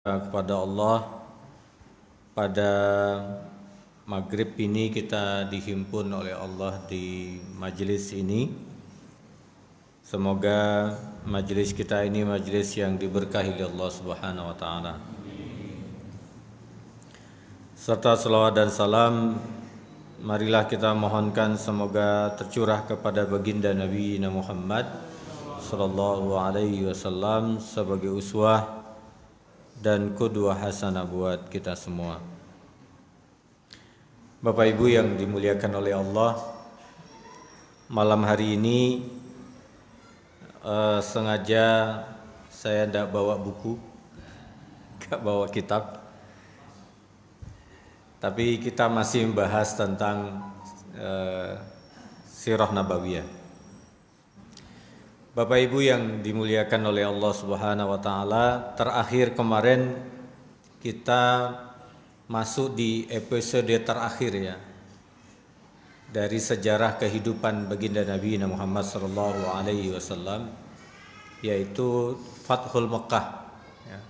Kepada Allah, pada maghrib ini kita dihimpun oleh Allah di majelis ini. Semoga majelis kita ini majelis yang diberkahi oleh Allah Subhanahu wa taala. Serta selawat dan salam marilah kita mohonkan semoga tercurah kepada baginda Nabi Muhammad sallallahu alaihi wasallam sebagai uswah dan qudwah hasanah buat kita semua. Bapak Ibu yang dimuliakan oleh Allah, malam hari ini sengaja saya tidak bawa buku, tidak bawa kitab, tapi kita masih membahas tentang sirah nabawiyah. Bapak Ibu yang dimuliakan oleh Allah Subhanahu wa taala, terakhir kemarin kita masuk di episode terakhir ya dari sejarah kehidupan baginda Nabi Muhammad sallallahu alaihi wasallam, yaitu Fathul Mekah ya.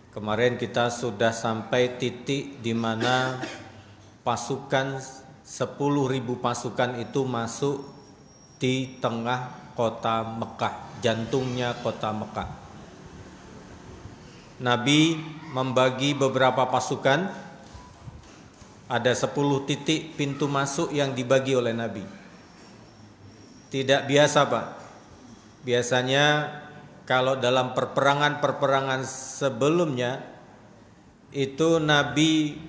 Kemarin kita sudah sampai titik di mana pasukan 10.000 pasukan itu masuk di tengah kota Mekah, jantungnya kota Mekah. Nabi membagi beberapa pasukan, ada 10 titik pintu masuk yang dibagi oleh Nabi. Tidak biasa Pak. Biasanya kalau dalam perperangan sebelumnya itu Nabi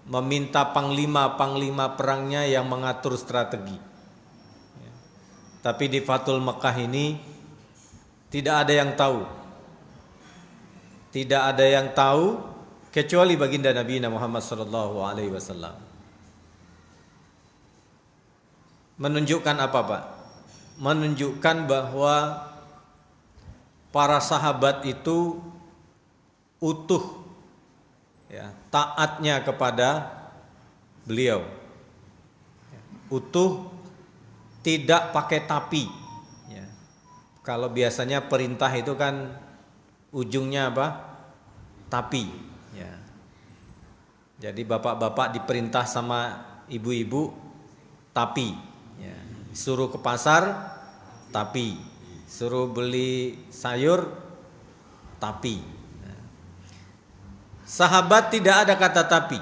meminta panglima perangnya yang mengatur strategi. Tapi di Fathul Mekah ini tidak ada yang tahu. Tidak ada yang tahu kecuali baginda Nabi Muhammad sallallahu alaihi wasallam. Menunjukkan apa, Pak? Menunjukkan bahwa para sahabat itu utuh ya, taatnya kepada beliau. Utuh, tidak pakai tapi ya. Kalau biasanya perintah itu kan ujungnya apa? Tapi ya. Jadi bapak-bapak diperintah sama ibu-ibu tapi ya. Suruh ke pasar tapi, suruh beli sayur tapi ya. Sahabat tidak ada kata tapi,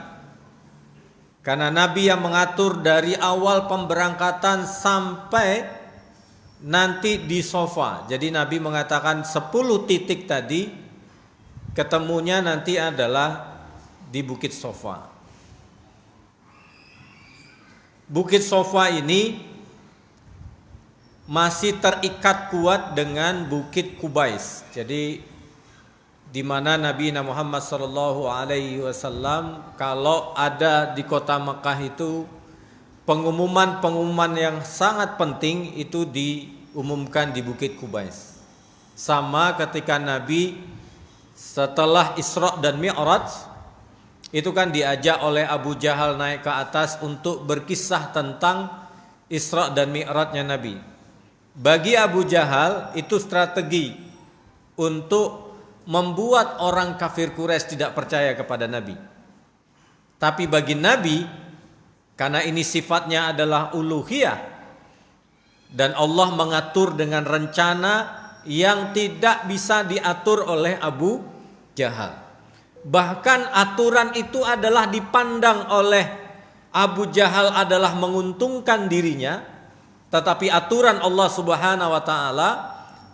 karena Nabi yang mengatur dari awal pemberangkatan sampai nanti di Sofa. Jadi Nabi mengatakan 10 titik tadi ketemunya nanti adalah di Bukit Sofa. Bukit Sofa ini masih terikat kuat dengan Bukit Kubais. Jadi di mana Nabi Muhammad sallallahu alaihi wasallam kalau ada di kota Mekah itu pengumuman yang sangat penting itu diumumkan di Bukit Kubais. Sama ketika Nabi setelah Isra dan Mi'raj itu kan diajak oleh Abu Jahal naik ke atas untuk berkisah tentang Isra dan Mi'rajnya Nabi. Bagi Abu Jahal itu strategi untuk membuat orang kafir Quraisy tidak percaya kepada Nabi. Tapi bagi Nabi, karena ini sifatnya adalah uluhiyah dan Allah mengatur dengan rencana yang tidak bisa diatur oleh Abu Jahal. Bahkan aturan itu adalah dipandang oleh Abu Jahal adalah menguntungkan dirinya, tetapi aturan Allah Subhanahu wa taala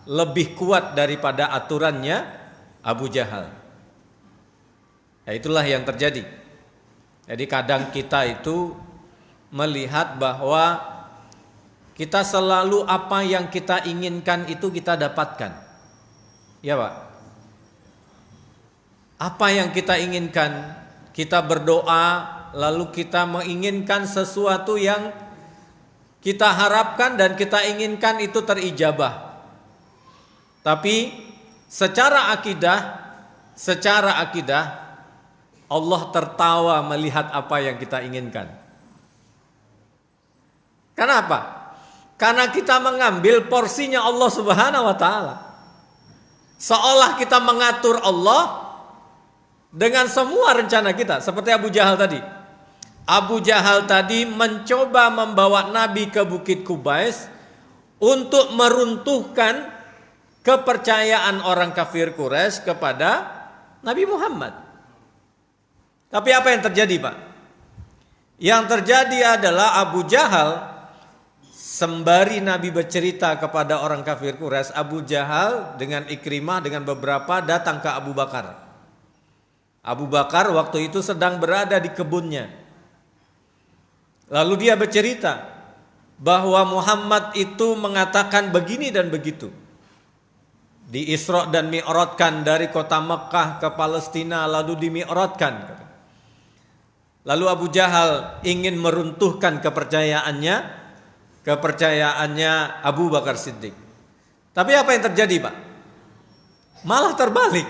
lebih kuat daripada aturannya Abu Jahal. Ya, itulah yang terjadi. Jadi kadang kita itu melihat bahwa kita selalu apa yang kita inginkan itu kita dapatkan. Ya Pak. Apa yang kita inginkan, kita berdoa lalu kita menginginkan sesuatu yang kita harapkan dan kita inginkan itu terijabah. Tapi secara akidah Allah tertawa melihat apa yang kita inginkan. Kenapa? Karena kita mengambil porsinya Allah Subhanahu wa taala. Seolah kita mengatur Allah, dengan semua rencana kita. Seperti Abu Jahal tadi. Abu Jahal tadi mencoba membawa Nabi ke Bukit Qubais untuk meruntuhkan kepercayaan orang kafir Quraisy kepada Nabi Muhammad. Tapi apa yang terjadi, Pak? Yang terjadi adalah Abu Jahal, sembari Nabi bercerita kepada orang kafir Quraisy, Abu Jahal dengan Ikrimah dengan beberapa datang ke Abu Bakar. Abu Bakar waktu itu sedang berada di kebunnya. Lalu dia bercerita bahwa Muhammad itu mengatakan begini dan begitu. Di Isra dan Mi'rajkan dari kota Mekah ke Palestina, lalu di Mi'rajkan. Lalu Abu Jahal ingin meruntuhkan kepercayaannya Abu Bakar Siddiq. Tapi apa yang terjadi, Pak? Malah terbalik.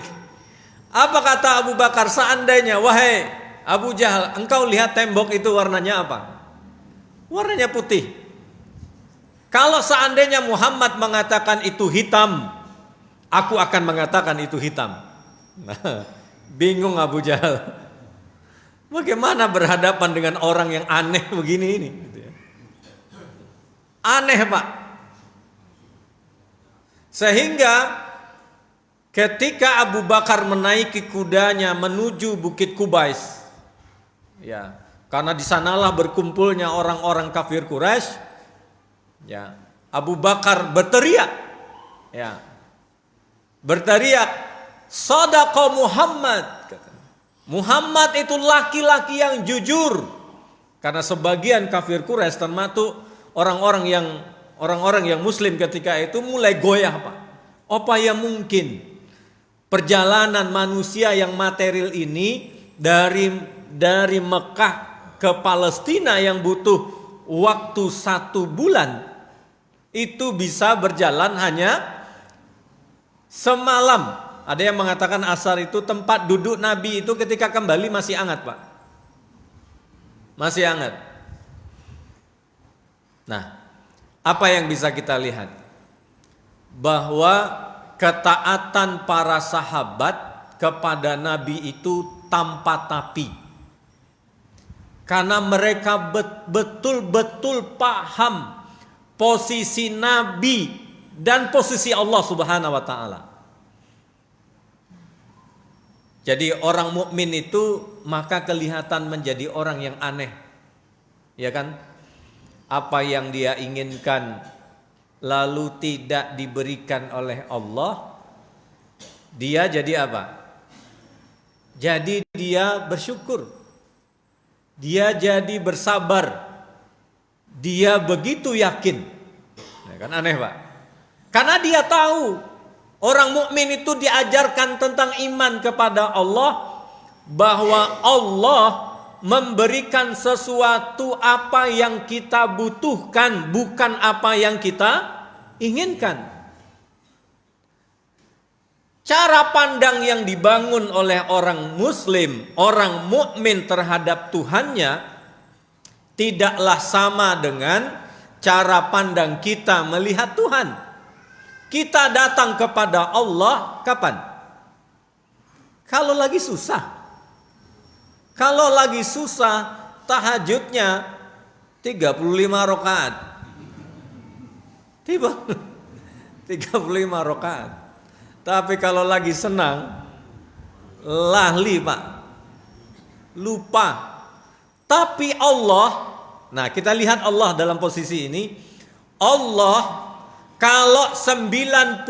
Apa kata Abu Bakar? Seandainya, wahai Abu Jahal, engkau lihat tembok itu warnanya apa? Warnanya putih. Kalau seandainya Muhammad mengatakan itu hitam, aku akan mengatakan itu hitam. Nah, bingung Abu Jahal. Bagaimana berhadapan dengan orang yang aneh begini ini? Aneh, Pak. Sehingga ketika Abu Bakar menaiki kudanya menuju Bukit Qubais, ya, karena di sanalah berkumpulnya orang-orang kafir Quraisy, ya, Abu Bakar berteriak, ya, "Shadaqa Muhammad." Muhammad itu laki-laki yang jujur. Karena sebagian kafir Quraisy termasuk orang-orang yang muslim ketika itu mulai goyah, Pak. Apa yang mungkin perjalanan manusia yang material ini dari Mekah ke Palestina yang butuh waktu 1 bulan itu bisa berjalan hanya semalam. Ada yang mengatakan asar itu tempat duduk Nabi itu ketika kembali masih hangat, Pak. Masih hangat. Nah, apa yang bisa kita lihat? Bahwa ketaatan para sahabat kepada Nabi itu tanpa tapi. Karena mereka betul-betul paham posisi Nabi dan posisi Allah Subhanahu wa taala. Jadi orang mukmin itu maka kelihatan menjadi orang yang aneh. Ya kan? Apa yang dia inginkan lalu tidak diberikan oleh Allah, dia jadi apa? Jadi dia bersyukur. Dia jadi bersabar. Dia begitu yakin. Ya kan aneh, Pak? Karena dia tahu orang mukmin itu diajarkan tentang iman kepada Allah, bahwa Allah memberikan sesuatu apa yang kita butuhkan, bukan apa yang kita inginkan. Cara pandang yang dibangun oleh orang muslim, orang mukmin terhadap Tuhannya tidaklah sama dengan cara pandang kita melihat Tuhan. Kita datang kepada Allah kapan? Kalau lagi susah. Kalau lagi susah, tahajudnya 35 rakaat. Tiba 35 rakaat. Tapi kalau lagi senang, lahli, Pak. Lupa. Tapi Allah, nah kita lihat Allah dalam posisi ini. Allah, kalau 99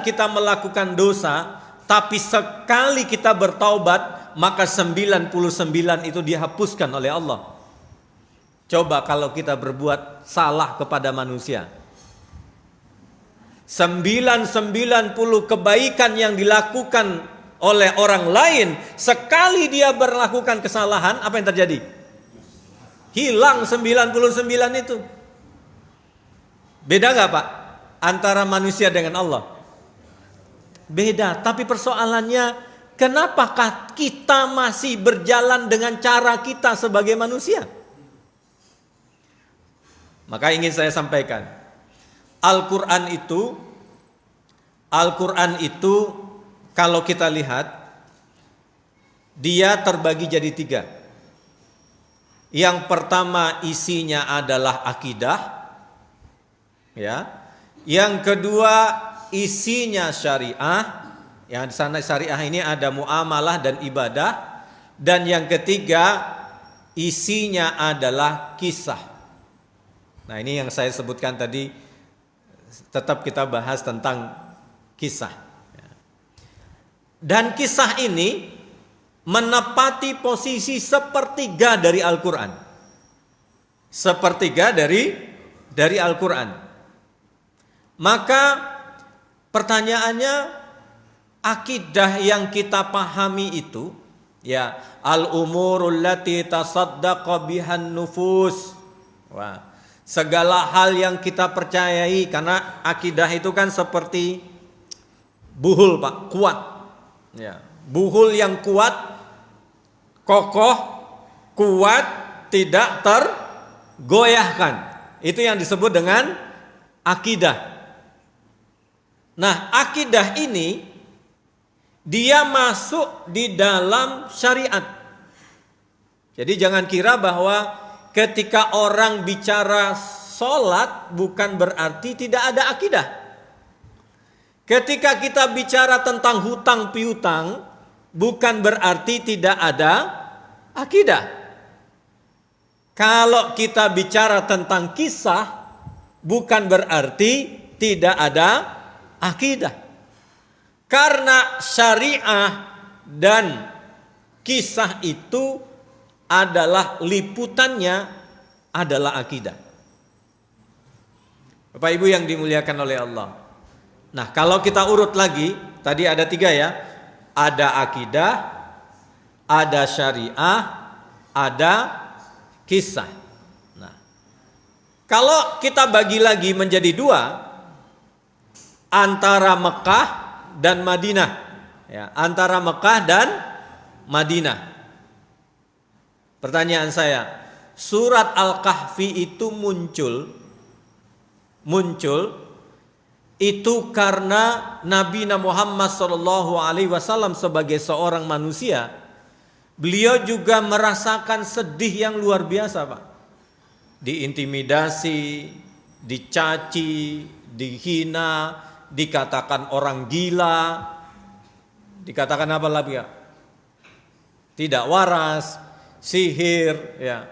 kita melakukan dosa, tapi sekali kita bertaubat, maka 99 itu dihapuskan oleh Allah. Coba kalau kita berbuat salah kepada manusia, 990 kebaikan yang dilakukan oleh orang lain, sekali dia melakukan kesalahan, apa yang terjadi? Hilang 99 itu. Beda gak, Pak? Antara manusia dengan Allah? Beda. Tapi persoalannya, kenapakah kita masih berjalan dengan cara kita sebagai manusia? Maka ingin saya sampaikan, Al-Quran itu kalau kita lihat, dia terbagi jadi 3. Yang pertama isinya adalah akidah, ya. Yang kedua isinya syariah, yang di sana syariah ini ada muamalah dan ibadah, dan yang ketiga isinya adalah kisah. Nah, ini yang saya sebutkan tadi, tetap kita bahas tentang kisah. Dan kisah ini menepati posisi sepertiga dari Al-Quran. Sepertiga dari Al-Quran. Maka pertanyaannya, akidah yang kita pahami itu, ya, al-umurul lati tasaddaqa bihan nufus. Wah, segala hal yang kita percayai, karena akidah itu kan seperti buhul, Pak, kuat. Ya, buhul yang kuat, kokoh, kuat, tidak tergoyahkan. Itu yang disebut dengan akidah. Nah, akidah ini dia masuk di dalam syariat. Jadi jangan kira bahwa ketika orang bicara sholat bukan berarti tidak ada akidah. Ketika kita bicara tentang hutang piutang bukan berarti tidak ada akidah. Kalau kita bicara tentang kisah bukan berarti tidak ada akidah. Karena syariah dan kisah itu adalah liputannya adalah akidah. Bapak Ibu yang dimuliakan oleh Allah. Nah, kalau kita urut lagi, tadi ada 3 ya. Ada akidah, ada syariah, ada kisah. Nah, kalau kita bagi lagi menjadi 2, antara Mekah dan Madinah, ya, antara Mekah dan Madinah. Pertanyaan saya, surat Al-Kahfi itu muncul itu karena Nabi Muhammad SAW sebagai seorang manusia, beliau juga merasakan sedih yang luar biasa, Pak. Diintimidasi, dicaci, dihina, dikatakan orang gila, dikatakan apa lagi ya? Tidak waras, sihir, ya.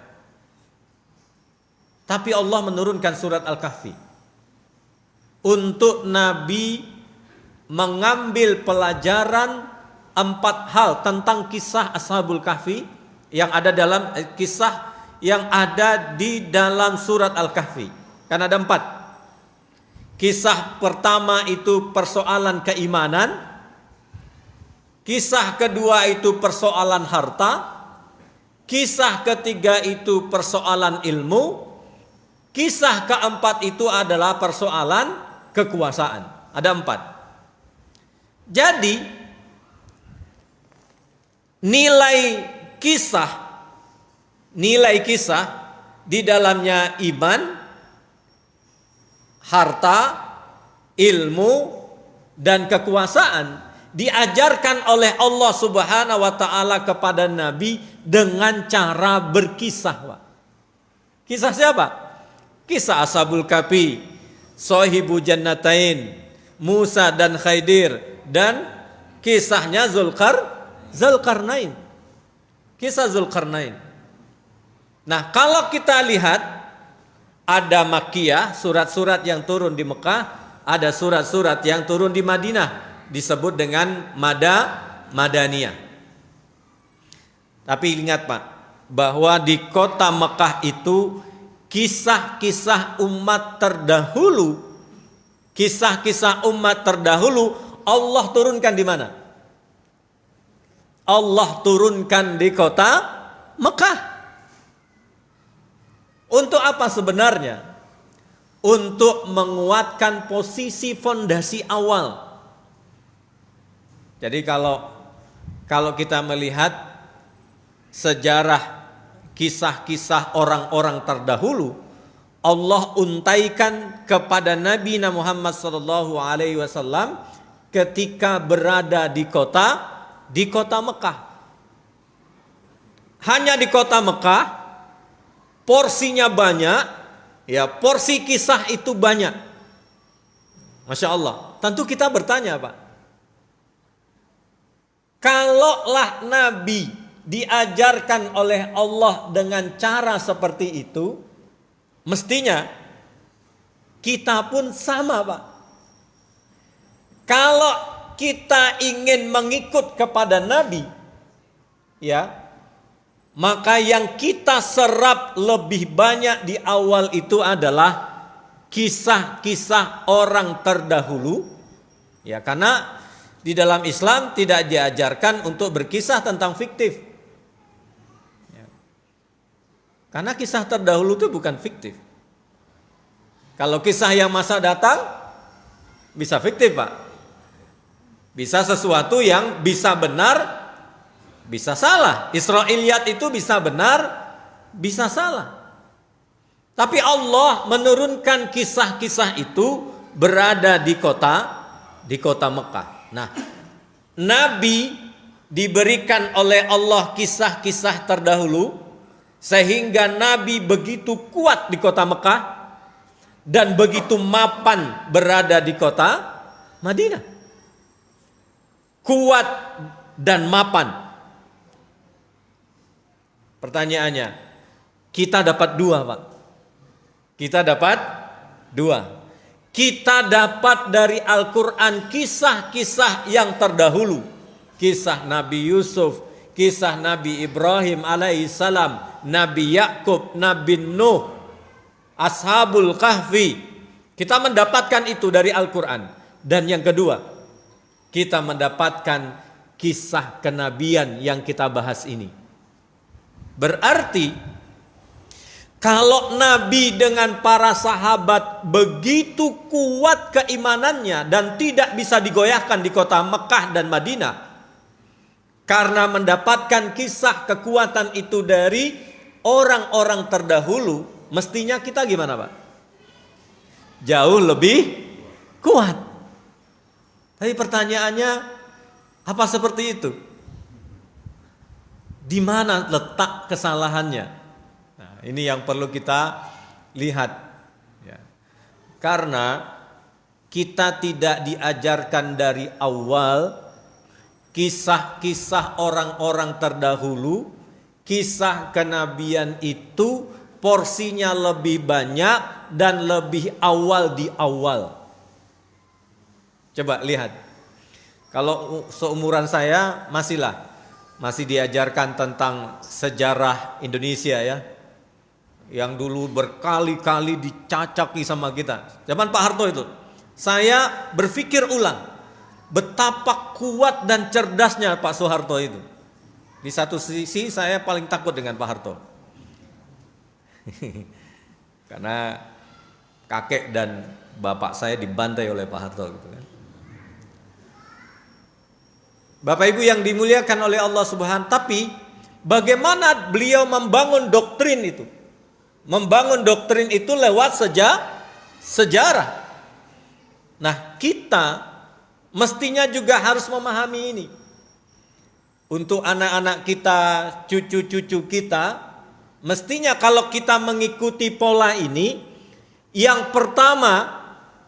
Tapi Allah menurunkan surat Al-Kahfi untuk Nabi mengambil pelajaran 4 hal tentang kisah Ashabul Kahfi yang ada dalam kisah yang ada di dalam surat Al-Kahfi. Kan ada 4. Kisah pertama itu persoalan keimanan. Kisah kedua itu persoalan harta. Kisah ketiga itu persoalan ilmu. Kisah keempat itu adalah persoalan kekuasaan. Ada 4. Jadi nilai kisah di dalamnya iman, harta, ilmu, dan kekuasaan diajarkan oleh Allah Subhanahu wa taala kepada Nabi dengan cara berkisah, Pak. Kisah siapa? Kisah Ashabul Kahfi, Sahibu Jannatain, Musa dan Khidir, dan kisahnya Zulkarnain. Kisah Zulkarnain. Nah, kalau kita lihat ada Makkiyah, surat-surat yang turun di Mekah, ada surat-surat yang turun di Madinah, disebut dengan Madaniyah. Tapi ingat, Pak, bahwa di kota Mekah itu kisah-kisah umat terdahulu, Allah turunkan di mana? Allah turunkan di kota Mekah. Untuk apa sebenarnya? Untuk menguatkan posisi fondasi awal. Jadi kalau kita melihat sejarah kisah-kisah orang-orang terdahulu, Allah untaikan kepada Nabi Muhammad SAW ketika berada di kota Mekah. hanya di kota Mekah, porsinya banyak, ya porsi kisah itu banyak. Masya Allah. Tentu kita bertanya, Pak, kalaulah Nabi diajarkan oleh Allah dengan cara seperti itu, mestinya kita pun sama, Pak. Kalau kita ingin mengikut kepada Nabi, ya, maka yang kita serap lebih banyak di awal itu adalah kisah-kisah orang terdahulu, ya, karena di dalam Islam tidak diajarkan untuk berkisah tentang fiktif, ya. Karena kisah terdahulu itu bukan fiktif. Kalau kisah yang masa datang bisa fiktif, Pak. Bisa sesuatu yang bisa benar, bisa salah. Israiliyat itu bisa benar, bisa salah. Tapi Allah menurunkan kisah-kisah itu berada di kota Mekah. Nah, Nabi diberikan oleh Allah kisah-kisah terdahulu sehingga Nabi begitu kuat di kota Mekah dan begitu mapan berada di kota Madinah. Kuat dan mapan. Pertanyaannya, kita dapat dua, Pak. Kita dapat dua. Kita dapat dari Al-Quran kisah-kisah yang terdahulu. Kisah Nabi Yusuf, kisah Nabi Ibrahim alaihissalam, Nabi Yakub, Nabi Nuh, Ashabul Kahfi. Kita mendapatkan itu dari Al-Quran. Dan yang kedua, kita mendapatkan kisah kenabian yang kita bahas ini. Berarti kalau Nabi dengan para sahabat begitu kuat keimanannya dan tidak bisa digoyahkan di kota Mekah dan Madinah, karena mendapatkan kisah kekuatan itu dari orang-orang terdahulu, mestinya kita gimana, Pak? Jauh lebih kuat. Tapi pertanyaannya, apa seperti itu? Di mana letak kesalahannya? Nah, ini yang perlu kita lihat, ya. Karena kita tidak diajarkan dari awal kisah-kisah orang-orang terdahulu, kisah kenabian itu porsinya lebih banyak dan lebih awal di awal. Coba lihat, kalau seumuran saya masih diajarkan tentang sejarah Indonesia, ya, yang dulu berkali-kali dicacaki sama kita. Zaman Pak Harto itu, saya berpikir ulang betapa kuat dan cerdasnya Pak Soeharto itu. Di satu sisi saya paling takut dengan Pak Harto, karena kakek dan bapak saya dibantai oleh Pak Harto, gitu kan. Bapak Ibu yang dimuliakan oleh Allah Subhanahu, tapi bagaimana beliau membangun doktrin itu? Membangun doktrin itu lewat sejarah. Nah, kita mestinya juga harus memahami ini. Untuk anak-anak kita, cucu-cucu kita, mestinya kalau kita mengikuti pola ini, yang pertama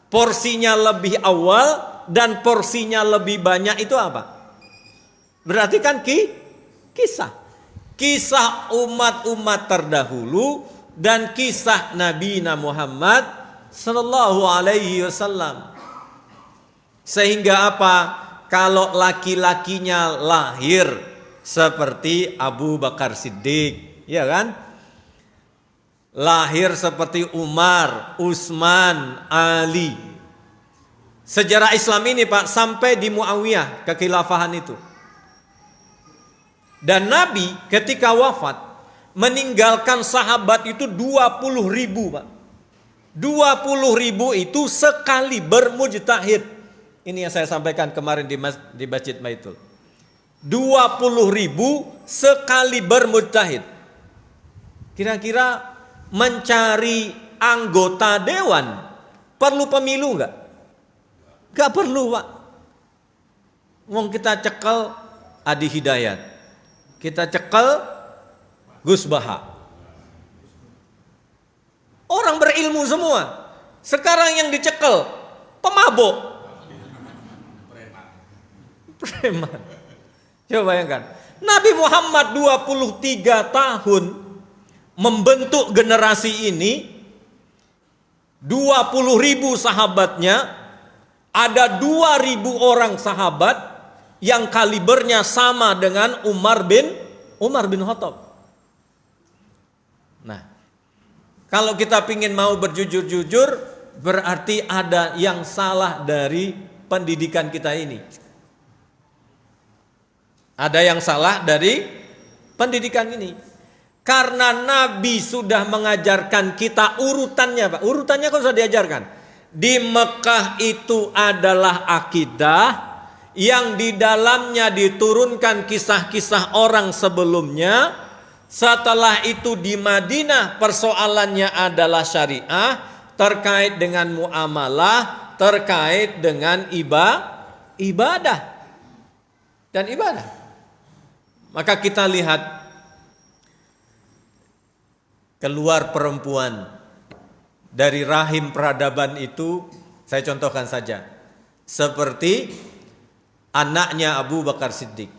porsinya lebih awal dan porsinya lebih banyak itu apa? Berarti kan kisah umat-umat terdahulu dan kisah Nabi Muhammad sallallahu alaihi wasallam. Sehingga apa? Kalau laki-lakinya lahir seperti Abu Bakar Siddiq, ya kan? Lahir seperti Umar, Utsman, Ali. Sejarah Islam ini, Pak, sampai di Muawiyah kekhilafahan itu. Dan Nabi ketika wafat meninggalkan sahabat itu 20.000, Pak. 20.000 itu sekali bermujtahid. Ini yang saya sampaikan kemarin di Masjid Baitul. 20.000 sekali bermujtahid. Kira-kira mencari anggota dewan perlu pemilu enggak? Enggak perlu, Pak. Wong kita cekel Adi Hidayat, kita cekel Gus Baha. Orang berilmu semua. Sekarang yang dicekel pemabuk. Preman. Coba bayangkan. Nabi Muhammad 23 tahun membentuk generasi ini. 20.000 sahabatnya, ada 2.000 orang sahabat yang kalibernya sama dengan Umar bin Khattab. Nah, kalau kita ingin mau berjujur-jujur, berarti ada yang salah dari pendidikan kita ini. Ada yang salah dari pendidikan ini. Karena Nabi sudah mengajarkan kita urutannya, Pak. Urutannya kok sudah diajarkan. Di Mekah itu adalah akidah yang di dalamnya diturunkan kisah-kisah orang sebelumnya. Setelah itu di Madinah persoalannya adalah syariah terkait dengan muamalah, terkait dengan ibadah dan ibadah. Maka kita lihat keluar perempuan dari rahim peradaban itu, saya contohkan saja. Seperti anaknya Abu Bakar Siddiq.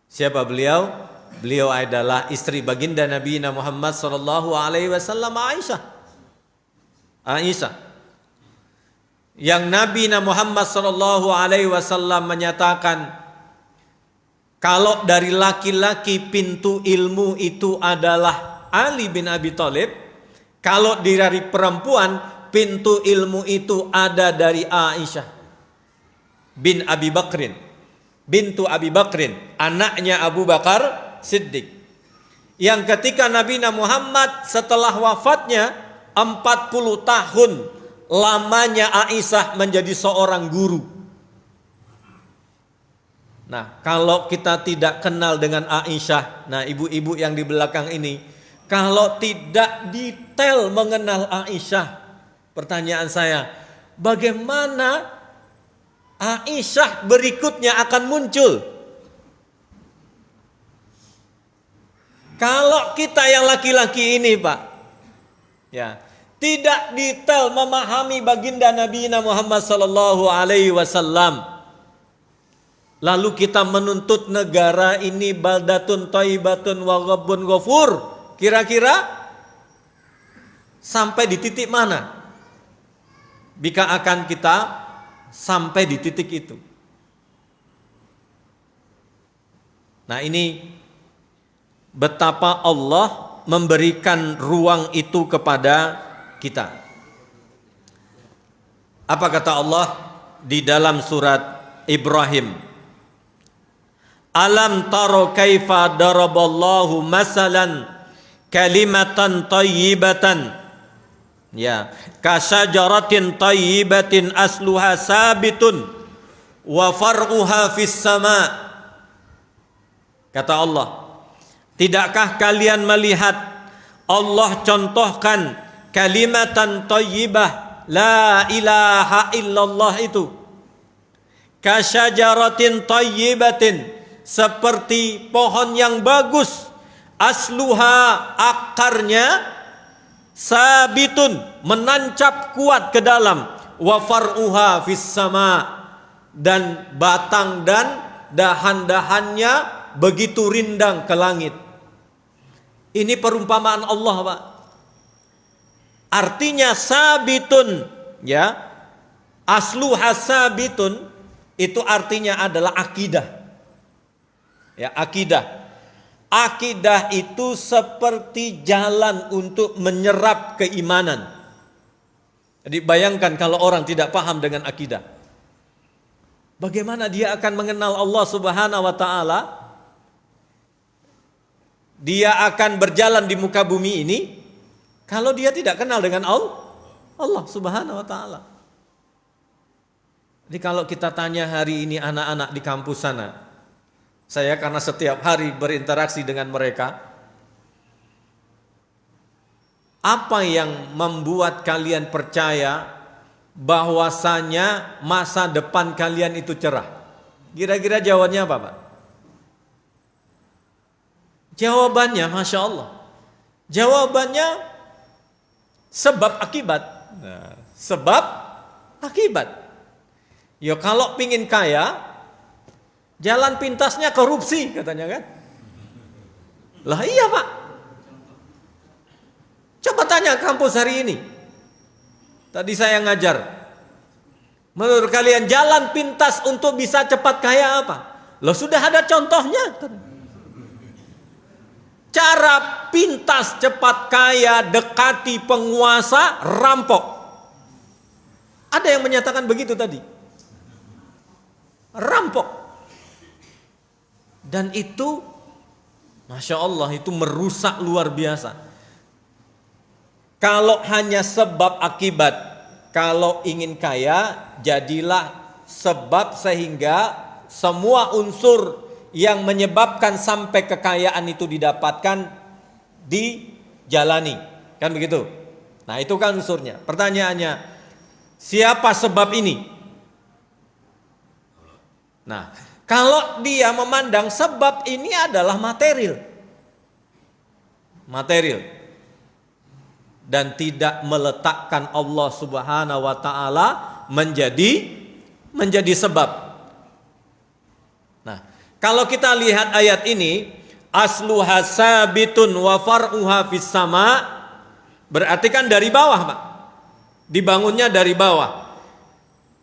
Siapa beliau? Beliau adalah istri baginda Nabi Muhammad SAW, Aisyah. Yang Nabi Muhammad SAW menyatakan, kalau dari laki-laki pintu ilmu itu adalah Ali bin Abi Thalib, kalau dari perempuan pintu ilmu itu ada dari Aisyah bin Abi Bakrin, bintu Abi Bakrin, anaknya Abu Bakar Siddiq. Yang ketika Nabi Muhammad setelah wafatnya 40 tahun lamanya Aisyah menjadi seorang guru. Nah, kalau kita tidak kenal dengan Aisyah, nah ibu-ibu yang di belakang ini, kalau tidak detail mengenal Aisyah, pertanyaan saya, bagaimana Aisyah berikutnya akan muncul? Kalau kita yang laki-laki ini, Pak, ya, tidak detail memahami baginda Nabi Muhammad SAW, lalu kita menuntut negara ini baldatun thayyibatun wa rabbun ghafur. Kira-kira sampai di titik mana? Bika akan kita sampai di titik itu. Nah, ini betapa Allah memberikan ruang itu kepada kita. Apa kata Allah di dalam surat Ibrahim? Alam taro kaifa daraballahu masalan kalimatan tayyibatan, ya, kasajaratin tayyibatin asluha sabitun wa far'uha fis sama. Kata Allah, tidakkah kalian melihat Allah contohkan kalimatan tayyibah, la ilaha illallah itu, kasajaratin tayyibatin, seperti pohon yang bagus, asluha, akarnya, sabitun, menancap kuat ke dalam, wa far'uha fis sama, dan batang dan dahan-dahannya begitu rindang ke langit. Ini perumpamaan Allah, Pak. Artinya sabitun, ya, asluha sabitun, itu artinya adalah akidah. Ya, akidah. Akidah itu seperti jalan untuk menyerap keimanan. Jadi bayangkan kalau orang tidak paham dengan akidah, bagaimana dia akan mengenal Allah Subhanahu wa taala? Dia akan berjalan di muka bumi ini kalau dia tidak kenal dengan Allah Subhanahu wa taala. Jadi kalau kita tanya hari ini anak-anak di kampus sana, saya karena setiap hari berinteraksi dengan mereka, apa yang membuat kalian percaya bahwasanya masa depan kalian itu cerah? Kira-kira jawabannya apa, Pak? Jawabannya Masya Allah. Jawabannya sebab akibat. Nah, sebab akibat. Ya kalau pingin kaya, jalan pintasnya korupsi katanya kan. Lah iya Pak. Coba tanya kampus hari ini. Tadi saya ngajar. Menurut kalian jalan pintas untuk bisa cepat kaya apa? Loh sudah ada contohnya. Cara pintas cepat kaya dekati penguasa, rampok. Ada yang menyatakan begitu tadi. Rampok. Dan itu Masya Allah itu merusak luar biasa. Kalau hanya sebab akibat, kalau ingin kaya, jadilah sebab sehingga semua unsur yang menyebabkan sampai kekayaan itu didapatkan dijalani. Kan begitu? Nah itu kan unsurnya. Pertanyaannya, siapa sebab ini? Nah, kalau dia memandang sebab ini adalah material. Material. Dan tidak meletakkan Allah Subhanahu wa taala menjadi sebab. Nah, kalau kita lihat ayat ini, asluha sabitun wa far'uha fis sama, berarti kan dari bawah, Pak. Dibangunnya dari bawah.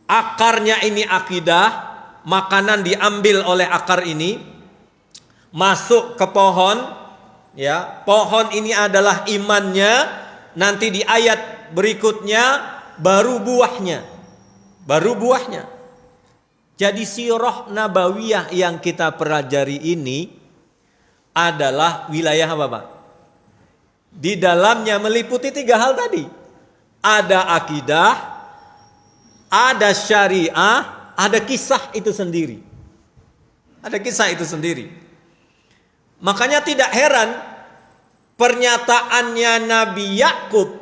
Akarnya ini akidah, makanan diambil oleh akar ini, masuk ke pohon, ya. Pohon ini adalah imannya. Nanti di ayat berikutnya baru buahnya. Baru buahnya. Jadi sirah nabawiyah yang kita pelajari ini adalah wilayah apa Pak? Di dalamnya meliputi 3 hal tadi. Ada akidah, ada syariah, ada kisah itu sendiri. Ada kisah itu sendiri. Makanya tidak heran pernyataannya Nabi Yakub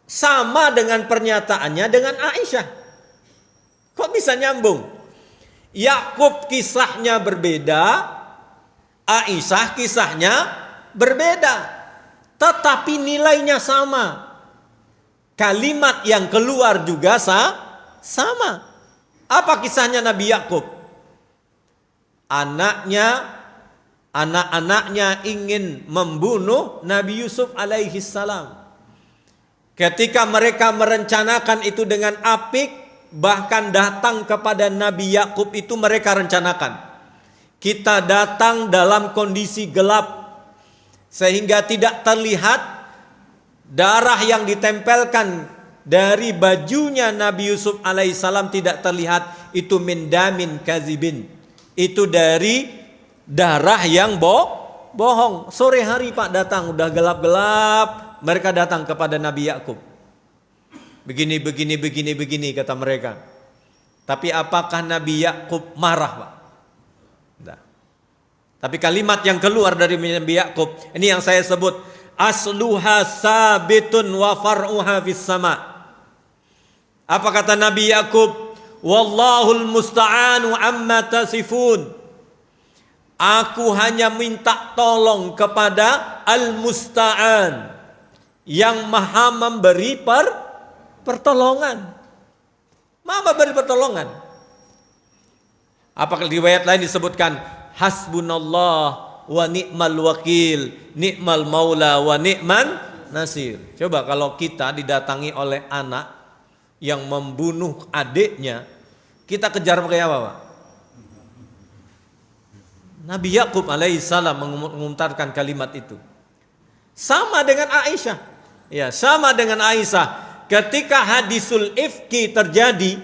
sama dengan pernyataannya dengan Aisyah. Kok bisa nyambung? Yakub kisahnya berbeda, Aisyah kisahnya berbeda, tetapi nilainya sama. Kalimat yang keluar juga sama. Apa kisahnya Nabi Yakub? Anak-anaknya ingin membunuh Nabi Yusuf alaihi salam. Ketika mereka merencanakan itu dengan apik, bahkan datang kepada Nabi Yakub itu mereka rencanakan. Kita datang dalam kondisi gelap sehingga tidak terlihat darah yang ditempelkan dari bajunya Nabi Yusuf alaihissalam tidak terlihat, itu min damin kazibin. Itu dari darah yang bohong. Sore hari Pak datang, udah gelap-gelap, mereka datang kepada Nabi Yakub. Begini kata mereka. Tapi apakah Nabi Yakub marah Pak? Nah. Tapi kalimat yang keluar dari Nabi Yakub, ini yang saya sebut asluha sabitun wa far'uha fis sama. Apa kata Nabi Yakub? Wallahul musta'anu amma tasifun. Aku hanya minta tolong kepada Al-Musta'an yang maha memberi pertolongan. Maha memberi pertolongan. Apakah di riwayat lain disebutkan hasbunallah wa ni'mal wakil, ni'mal maula wa ni'man nasir. Coba kalau kita didatangi oleh anak yang membunuh adiknya, kita kejar pakai apa Pak? Nabi Yakub alaihissalam mengumumkan kalimat itu. Sama dengan Aisyah. Ya, sama dengan Aisyah. Ketika hadisul ifki terjadi,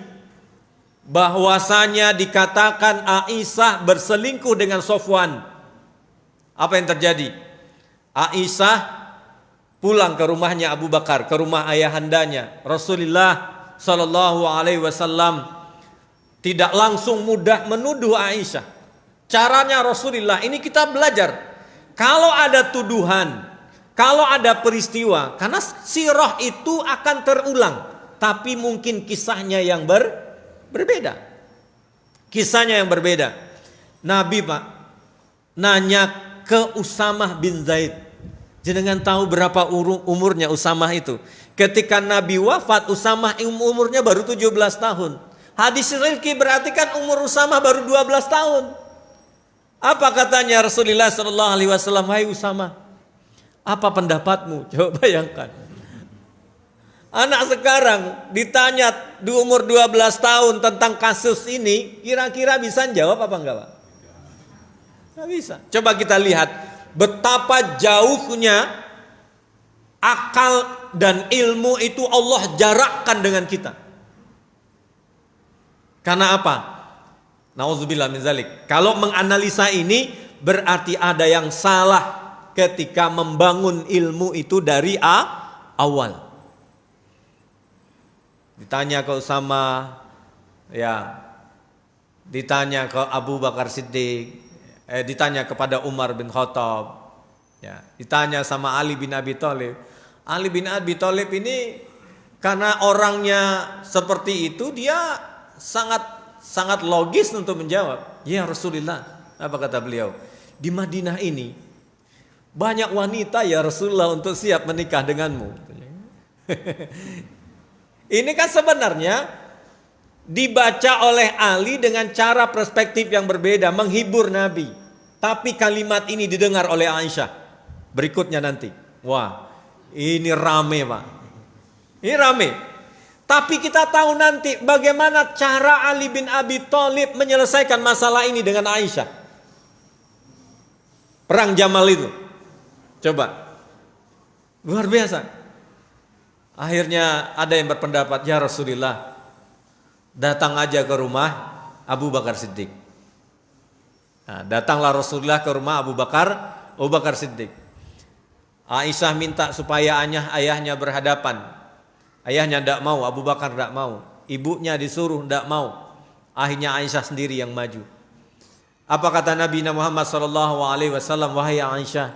bahwasanya dikatakan Aisyah berselingkuh dengan Sofwan. Apa yang terjadi? Aisyah pulang ke rumahnya Abu Bakar, ke rumah ayahandanya. Rasulullah sallallahu alaihi wasallam tidak langsung mudah menuduh Aisyah. Caranya Rasulullah ini kita belajar. Kalau ada tuduhan, kalau ada peristiwa, karena sirah itu akan terulang, tapi mungkin kisahnya yang berbeda. Kisahnya yang berbeda. Nabi Pak nanya ke Usamah bin Zaid. Jenengan tahu berapa umurnya Usamah itu? Ketika Nabi wafat, Usamah umurnya baru 17 tahun. Hadis rilki berarti kan umur Usamah baru 12 tahun. Apa katanya Rasulullah sallallahu alaihi wasallam, "Hai Usamah, apa pendapatmu?" Coba bayangkan. Anak sekarang ditanya di umur 12 tahun tentang kasus ini, kira-kira bisa jawab apa enggak, Pak? Enggak bisa. Coba kita lihat betapa jauhnya akal dan ilmu itu Allah jarakkan dengan kita. Karena apa? Nauzubillah min zalik. Kalau menganalisa ini berarti ada yang salah ketika membangun ilmu itu dari awal. Ditanya ke Usama, ya, ditanya ke Abu Bakar Siddiq, ditanya kepada Umar bin Khattab, ya, ditanya sama Ali bin Abi Thalib. Ali bin Abi Thalib ini karena orangnya seperti itu, dia sangat logis untuk menjawab. Ya Rasulullah, apa kata beliau? Di Madinah ini banyak wanita ya Rasulullah untuk siap menikah denganmu. Ini kan sebenarnya dibaca oleh Ali dengan cara perspektif yang berbeda, menghibur Nabi. Tapi kalimat ini didengar oleh Aisyah. Berikutnya nanti. Wah, ini rame, Pak. Ini rame. Tapi kita tahu nanti bagaimana cara Ali bin Abi Thalib menyelesaikan masalah ini dengan Aisyah. Perang Jamal itu. Coba. Luar biasa. Akhirnya ada yang berpendapat, ya Rasulullah, datang aja ke rumah Abu Bakar Siddiq. Nah, datanglah Rasulullah ke rumah Abu Bakar Siddiq. Aisyah minta supaya ayahnya berhadapan. Ayahnya tidak mau, Abu Bakar tidak mau. Ibunya disuruh tidak mau. Akhirnya Aisyah sendiri yang maju. Apa kata Nabi Muhammad SAW? Wahai Aisyah,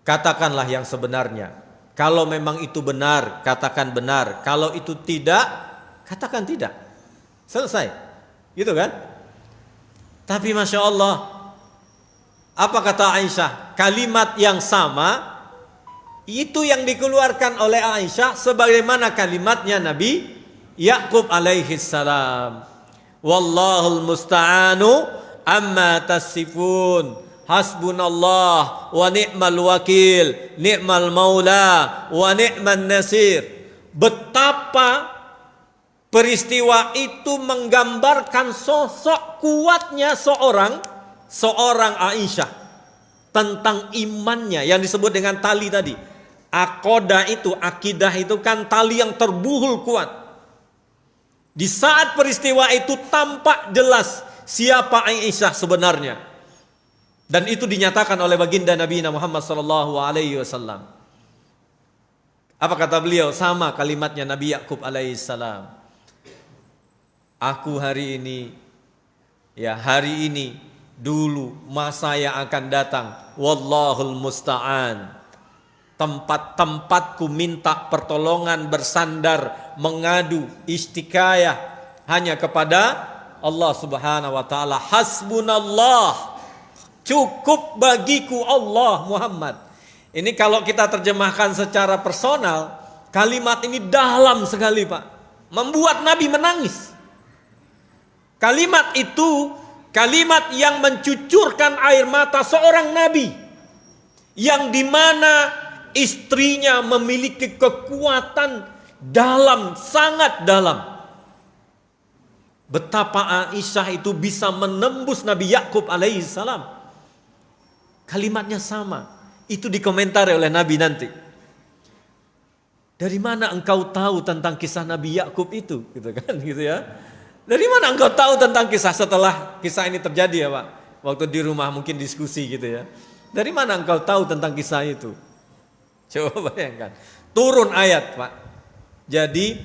katakanlah yang sebenarnya. Kalau memang itu benar, katakan benar. Kalau itu tidak, katakan tidak. Selesai. Gitu kan? Tapi Masya Allah, apa kata Aisyah? Kalimat yang sama, itu yang dikeluarkan oleh Aisyah sebagaimana kalimatnya Nabi Yakub alaihi salam. Wallahul musta'anu amma tasifun. Hasbunallah wa ni'mal wakil, ni'mal maula wa ni'man nasir. Betapa peristiwa itu menggambarkan sosok kuatnya seorang Aisyah tentang imannya yang disebut dengan tali tadi. Akidah itu kan tali yang terbuhul kuat. Di saat peristiwa itu tampak jelas siapa Aisyah sebenarnya. Dan itu dinyatakan oleh baginda Nabi Muhammad SAW. Apa kata beliau? Sama kalimatnya Nabi Yakub alaihissalam. Aku hari ini, dulu, masa yang akan datang. Wallahul musta'an. Tempat-tempatku minta pertolongan, bersandar, mengadu, istikayah hanya kepada Allah Subhanahu wa taala. Hasbunallah. Cukup bagiku Allah Muhammad. Ini kalau kita terjemahkan secara personal, kalimat ini dalam sekali, Pak. Membuat Nabi menangis. Kalimat itu kalimat yang mencucurkan air mata seorang Nabi, yang dimana istrinya memiliki kekuatan dalam, sangat dalam. Betapa Aisyah itu bisa menembus Nabi Yakub alaihissalam. Kalimatnya sama. Itu dikomentari oleh Nabi nanti. Dari mana engkau tahu tentang kisah Nabi Yakub itu? Gitu kan, gitu ya. Dari mana engkau tahu tentang kisah setelah kisah ini terjadi ya, Pak? Waktu di rumah mungkin diskusi gitu ya. Dari mana engkau tahu tentang kisah itu? Coba bayangkan. Turun ayat, Pak. Jadi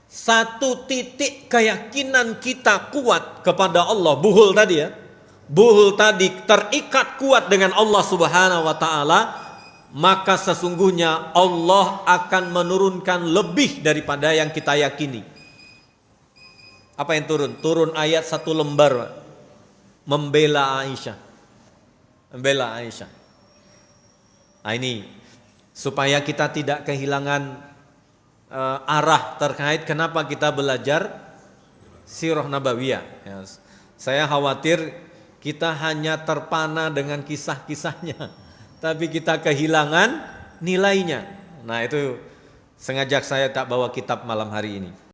satu titik keyakinan kita kuat kepada Allah, buhul tadi ya. Buhul tadi terikat kuat dengan Allah Subhanahu wa taala, maka sesungguhnya Allah akan menurunkan lebih daripada yang kita yakini. Apa yang turun? Turun ayat satu lembar, Pak. Membela Aisyah. membela Aisyah. Nah, ini supaya kita tidak kehilangan arah terkait kenapa kita belajar sirah nabawiyah. Ya, saya khawatir kita hanya terpana dengan kisah-kisahnya, tapi kita kehilangan nilainya. Nah, itu sengaja saya tak bawa kitab malam hari ini.